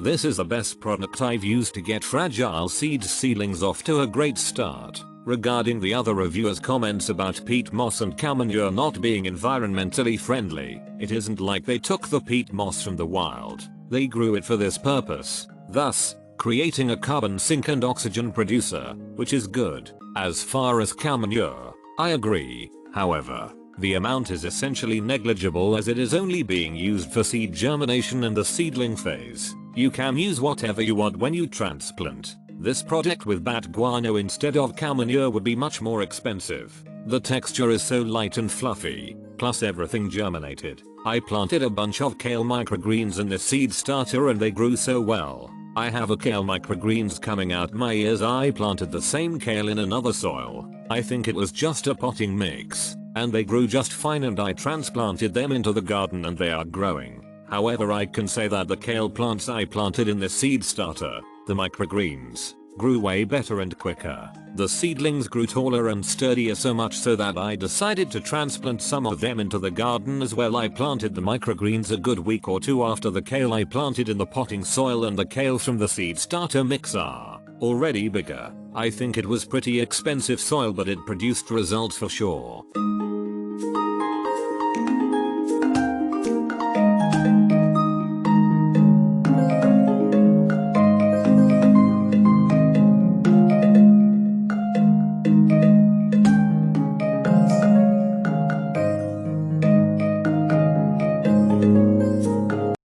This is the best product I've used to get fragile seed seedlings off to a great start. Regarding the other reviewers' comments about peat moss and cow manure not being environmentally friendly, it isn't like they took the peat moss from the wild. They grew it for this purpose, thus creating a carbon sink and oxygen producer, which is good. As far as cow manure, I agree. However, the amount is essentially negligible as it is only being used for seed germination and the seedling phase. You can use whatever you want when you transplant. This product with bat guano instead of cow manure would be much more expensive. The texture is so light and fluffy, plus everything germinated. I planted a bunch of kale microgreens in this seed starter and they grew so well. I have a kale microgreens coming out my ears. I planted the same kale in another soil. I think it was just a potting mix, and they grew just fine and I transplanted them into the garden and they are growing. However, I can say that the kale plants I planted in this seed starter, the microgreens, grew way better and quicker. The seedlings grew taller and sturdier, so much so that I decided to transplant some of them into the garden as well. I planted the microgreens a good week or two after the kale I planted in the potting soil, and the kale from the seed starter mix are already bigger. I think it was pretty expensive soil, but it produced results for sure.